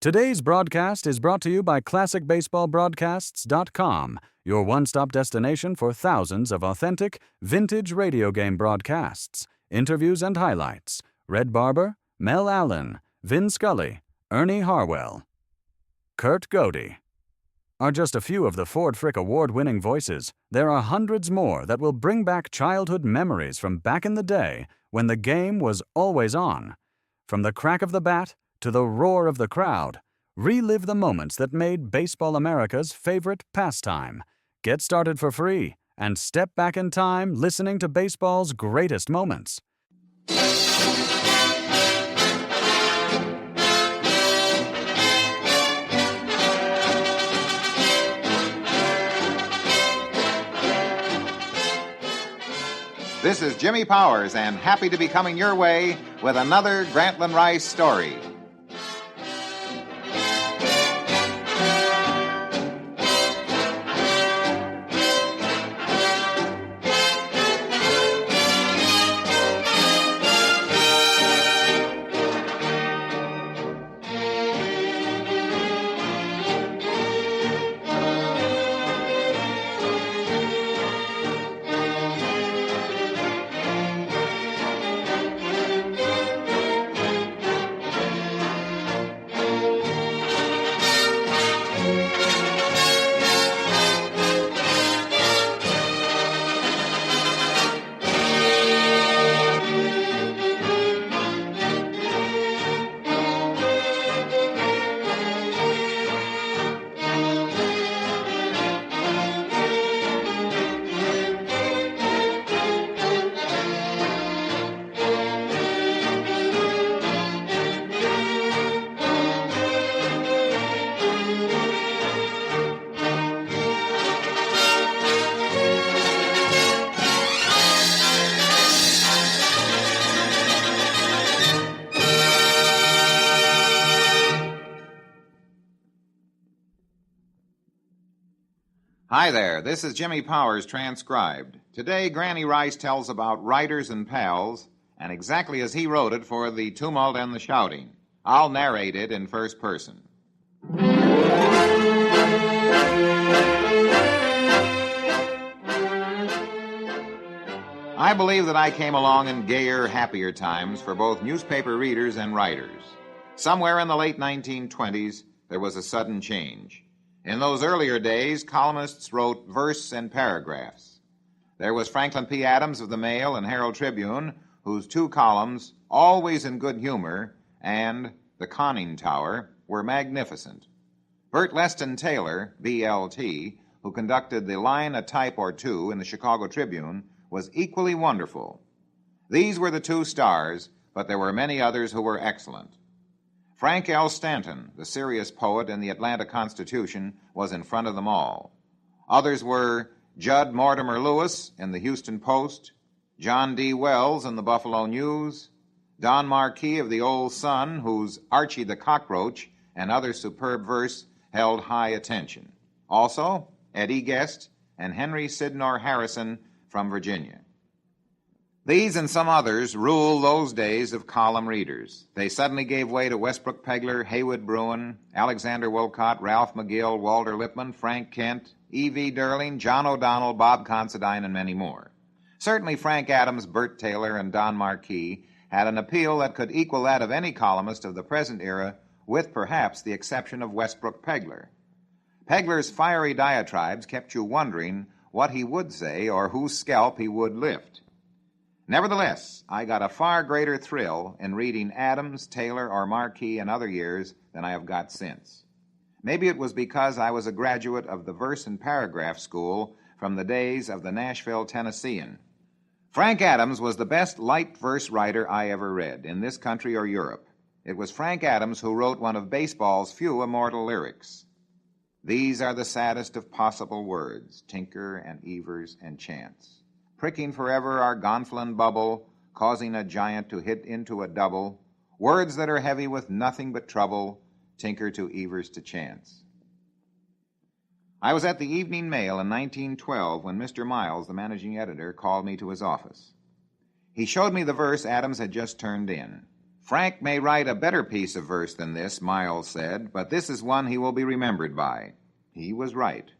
Today's broadcast is brought to you by ClassicBaseballBroadcasts.com, your one-stop destination for thousands of authentic, vintage radio game broadcasts, interviews and highlights. Red Barber, Mel Allen, Vin Scully, Ernie Harwell, Kurt Godey are just a few of the Ford Frick Award-winning voices. There are hundreds more that will bring back childhood memories from back in the day when the game was always on. From the crack of the bat to the roar of the crowd, relive the moments that made Baseball America's favorite pastime. Get started for free and step back in time listening to baseball's greatest moments. This is Jimmy Powers, and happy to be coming your way with another Grantland Rice story. Hi there, this is Jimmy Powers transcribed. Today, Granny Rice tells about writers and pals, and exactly as he wrote it for the tumult and the shouting. I'll narrate it in first person. I believe that I came along in gayer, happier times for both newspaper readers and writers. Somewhere in the late 1920s, there was a sudden change. In those earlier days, columnists wrote verse and paragraphs. There was Franklin P. Adams of the Mail and Herald Tribune, whose two columns, Always in Good Humor and The Conning Tower, were magnificent. Bert Leston Taylor, BLT, who conducted the Line a Type or Two in the Chicago Tribune, was equally wonderful. These were the two stars, but there were many others who were excellent. Frank L. Stanton, the serious poet in the Atlanta Constitution, was in front of them all. Others were Judd Mortimer Lewis in the Houston Post, John D. Wells in the Buffalo News, Don Marquis of the Old Sun, whose Archie the Cockroach and other superb verse held high attention. Also, Eddie Guest and Henry Sydnor Harrison from Virginia. These and some others ruled those days of column readers. They suddenly gave way to Westbrook Pegler, Haywood Bruin, Alexander Wolcott, Ralph McGill, Walter Lippmann, Frank Kent, E.V. Derling, John O'Donnell, Bob Considine, and many more. Certainly Frank Adams, Bert Taylor, and Don Marquis had an appeal that could equal that of any columnist of the present era, with perhaps the exception of Westbrook Pegler. Pegler's fiery diatribes kept you wondering what he would say or whose scalp he would lift. Nevertheless, I got a far greater thrill in reading Adams, Taylor, or Marquis in other years than I have got since. Maybe it was because I was a graduate of the verse and paragraph school from the days of the Nashville Tennessean. Frank Adams was the best light verse writer I ever read, in this country or Europe. It was Frank Adams who wrote one of baseball's few immortal lyrics. These are the saddest of possible words, Tinker and Evers and Chance. Pricking forever our gonflin bubble, causing a giant to hit into a double, words that are heavy with nothing but trouble, Tinker to Evers to Chance. I was at the Evening Mail in 1912 when Mr. Miles, the managing editor, called me to his office. He showed me the verse Adams had just turned in. Frank may write a better piece of verse than this, Miles said, but this is one he will be remembered by. He was right.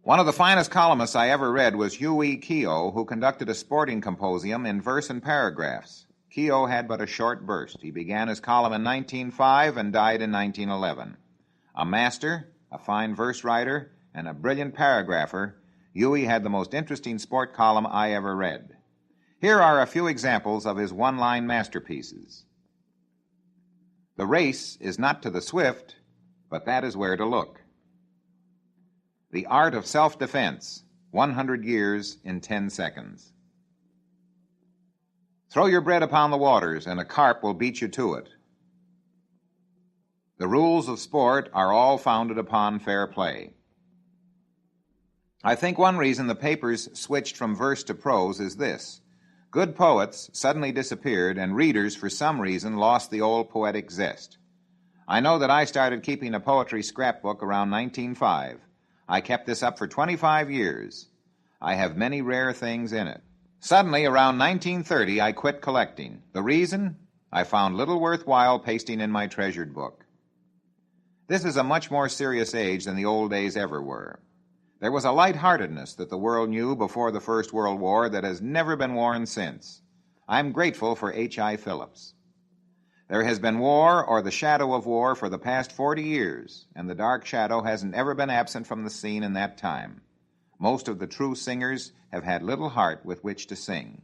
One of the finest columnists I ever read was Huey Keogh, who conducted a sporting symposium in verse and paragraphs. Keogh had but a short burst. He began his column in 1905 and died in 1911. A master, a fine verse writer, and a brilliant paragrapher, Huey had the most interesting sport column I ever read. Here are a few examples of his one-line masterpieces. The race is not to the swift, but that is where to look. The art of self-defense, 100 years in 10 seconds. Throw your bread upon the waters, and a carp will beat you to it. The rules of sport are all founded upon fair play. I think one reason the papers switched from verse to prose is this. Good poets suddenly disappeared, and readers, for some reason, lost the old poetic zest. I know that I started keeping a poetry scrapbook around 1905. I kept this up for 25 years. I have many rare things in it. Suddenly, around 1930, I quit collecting. The reason? I found little worthwhile pasting in my treasured book. This is a much more serious age than the old days ever were. There was a lightheartedness that the world knew before the First World War that has never been worn since. I'm grateful for H.I. Phillips. There has been war or the shadow of war for the past 40 years, and the dark shadow hasn't ever been absent from the scene in that time. Most of the true singers have had little heart with which to sing.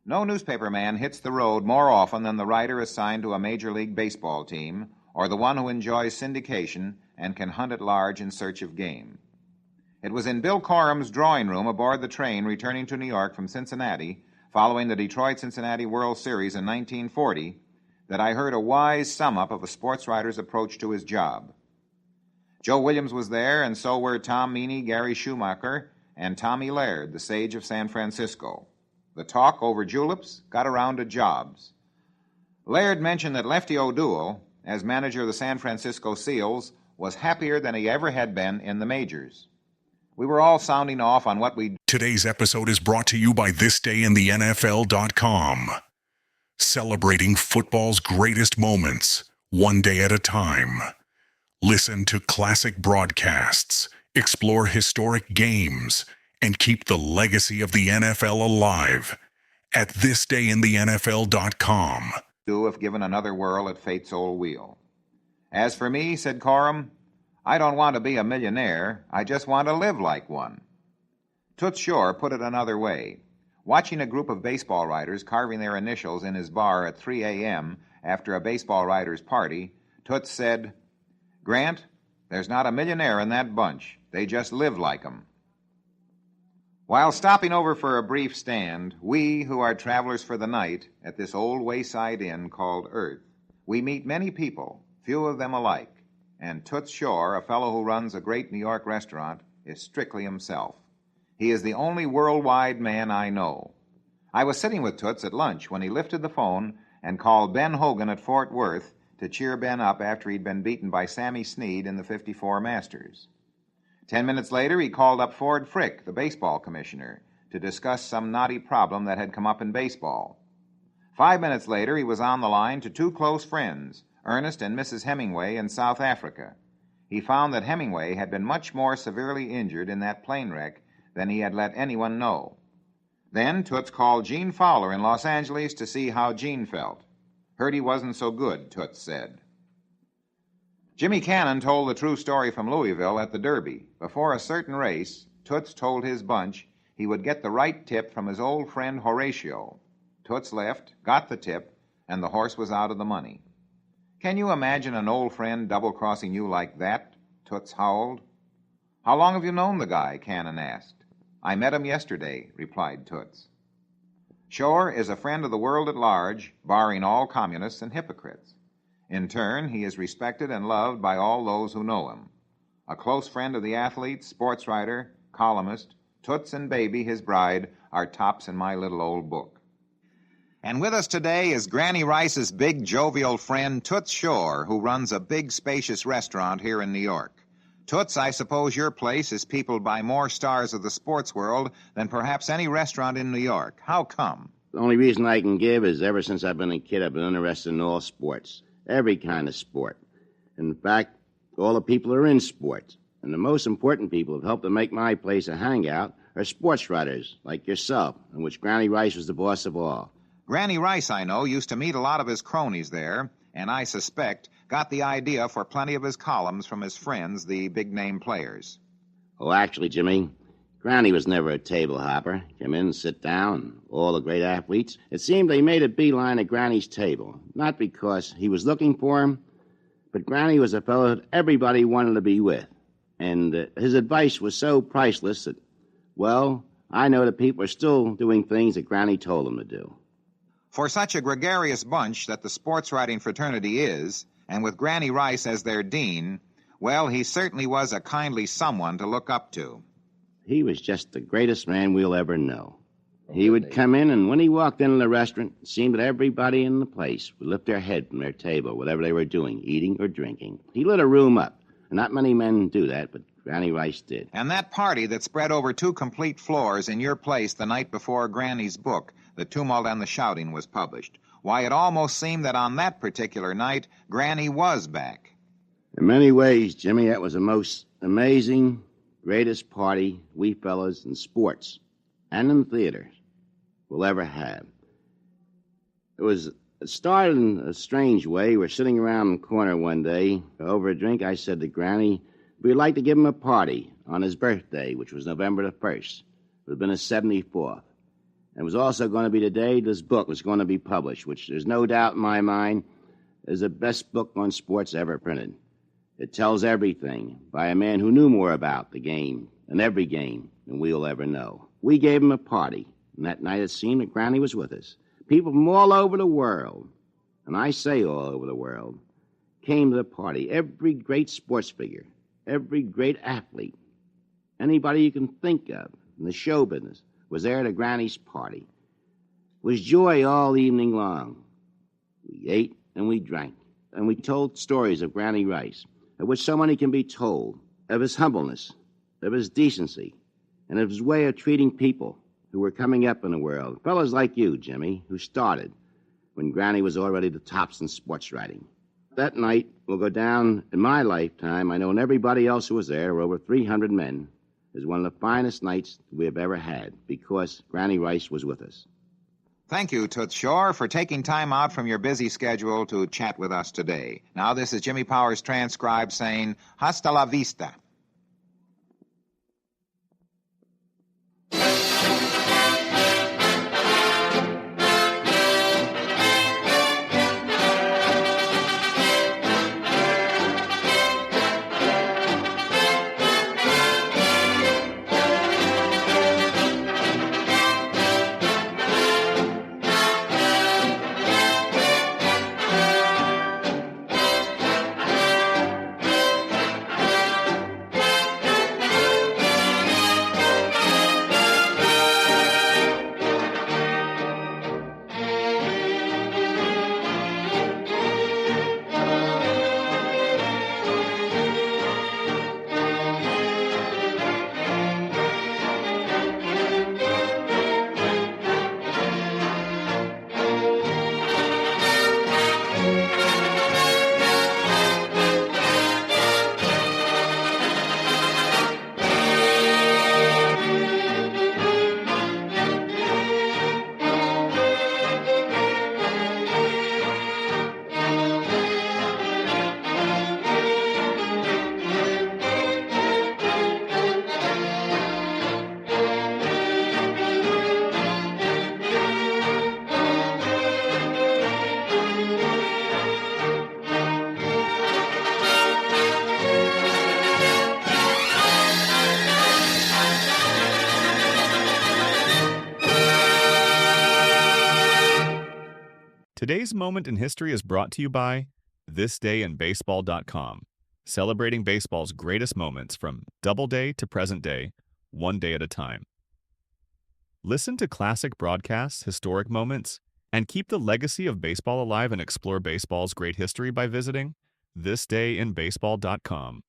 No newspaper man hits the road more often than the writer assigned to a Major League Baseball team, or the one who enjoys syndication and can hunt at large in search of game. It was in Bill Corum's drawing room aboard the train returning to New York from Cincinnati, following the Detroit-Cincinnati World Series in 1940, that I heard a wise sum-up of a sports writer's approach to his job. Joe Williams was there, and so were Tom Meany, Gary Schumacher, and Tommy Laird, the sage of San Francisco. The talk over juleps got around to jobs. Laird mentioned that Lefty O'Doul, as manager of the San Francisco Seals, was happier than he ever had been in the majors. We were all sounding off on what we... Today's episode is brought to you by thisdayinthennfl.com. Celebrating football's greatest moments, one day at a time. Listen to classic broadcasts, explore historic games, and keep the legacy of the NFL alive at thisdayinthennfl.com. do if given another whirl at fate's old wheel. As for me, said Coram, I don't want to be a millionaire. I just want to live like one. Toots Shore put it another way. Watching a group of baseball writers carving their initials in his bar at 3 a.m. after a baseball writers' party, Toots said, Grant, there's not a millionaire in that bunch. They just live like 'em. While stopping over for a brief stand, we, who are travelers for the night, at this old wayside inn called Earth, we meet many people, few of them alike, and Toots Shore, a fellow who runs a great New York restaurant, is strictly himself. He is the only worldwide man I know. I was sitting with Toots at lunch when he lifted the phone and called Ben Hogan at Fort Worth to cheer Ben up after he'd been beaten by Sammy Snead in the '54 Masters. 10 minutes later, he called up Ford Frick, the baseball commissioner, to discuss some knotty problem that had come up in baseball. 5 minutes later, he was on the line to two close friends, Ernest and Mrs. Hemingway in South Africa. He found that Hemingway had been much more severely injured in that plane wreck than he had let anyone know. Then Toots called Gene Fowler in Los Angeles to see how Gene felt. Heard he wasn't so good, Toots said. Jimmy Cannon told the true story from Louisville at the Derby. Before a certain race, Toots told his bunch he would get the right tip from his old friend Horatio. Toots left, got the tip, and the horse was out of the money. Can you imagine an old friend double-crossing you like that? Toots howled. How long have you known the guy? Cannon asked. I met him yesterday, replied Toots. Shore is a friend of the world at large, barring all communists and hypocrites. In turn, he is respected and loved by all those who know him. A close friend of the athlete, sports writer, columnist, Toots and Baby, his bride, are tops in my little old book. And with us today is Granny Rice's big, jovial friend, Toots Shore, who runs a big, spacious restaurant here in New York. Toots, I suppose your place is peopled by more stars of the sports world than perhaps any restaurant in New York. How come? The only reason I can give is ever since I've been a kid, I've been interested in all sports, every kind of sport. In fact, all the people are in sports. And the most important people who have helped to make my place a hangout are sports writers like yourself, in which Granny Rice was the boss of all. Granny Rice, I know, used to meet a lot of his cronies there, and I suspect got the idea for plenty of his columns from his friends, the big-name players. Oh, actually, Jimmy, Granny was never a table hopper. Come in, sit down, all the great athletes. It seemed they made a beeline at Granny's table, not because he was looking for him, but Granny was a fellow that everybody wanted to be with. And his advice was so priceless that, well, I know that people are still doing things that Granny told them to do. For such a gregarious bunch that the sports writing fraternity is, and with Granny Rice as their dean, well, he certainly was a kindly someone to look up to. He was just the greatest man we'll ever know. He would come in, and when he walked into the restaurant, it seemed that everybody in the place would lift their head from their table, whatever they were doing, eating or drinking. He lit a room up. Not many men do that, but Granny Rice did. And that party that spread over 2 complete floors in your place the night before Granny's book, The Tumult and the Shouting, was published. Why, it almost seemed that on that particular night, Granny was back. In many ways, Jimmy, that was the most amazing, greatest party we fellas in sports and in theaters will ever have. It started in a strange way. We're sitting around the corner one day. Over a drink, I said to Granny, we'd like to give him a party on his birthday, which was November the 1st. It would have been his 74th. And it was also going to be the day this book was going to be published, which there's no doubt in my mind is the best book on sports ever printed. It tells everything by a man who knew more about the game and every game than we'll ever know. We gave him a party, and that night it seemed that Granny was with us. People from all over the world, and I say all over the world, came to the party. Every great sports figure, every great athlete, anybody you can think of in the show business was there at Granny's party. It was joy all evening long. We ate and we drank, and we told stories of Granny Rice, of which so many can be told, of his humbleness, of his decency, and of his way of treating people who were coming up in the world. Fellows like you, Jimmy, who started when Granny was already the tops in sports writing. That night will go down in my lifetime, I know, and everybody else who was there, over 300 men, as one of the finest nights we have ever had, because Granny Rice was with us. Thank you, Toots Shore, for taking time out from your busy schedule to chat with us today. Now, this is Jimmy Powers, transcribed, saying, hasta la vista. Today's Moment in History is brought to you by thisdayinbaseball.com, celebrating baseball's greatest moments from Doubleday to present day, one day at a time. Listen to classic broadcasts, historic moments, and keep the legacy of baseball alive and explore baseball's great history by visiting thisdayinbaseball.com.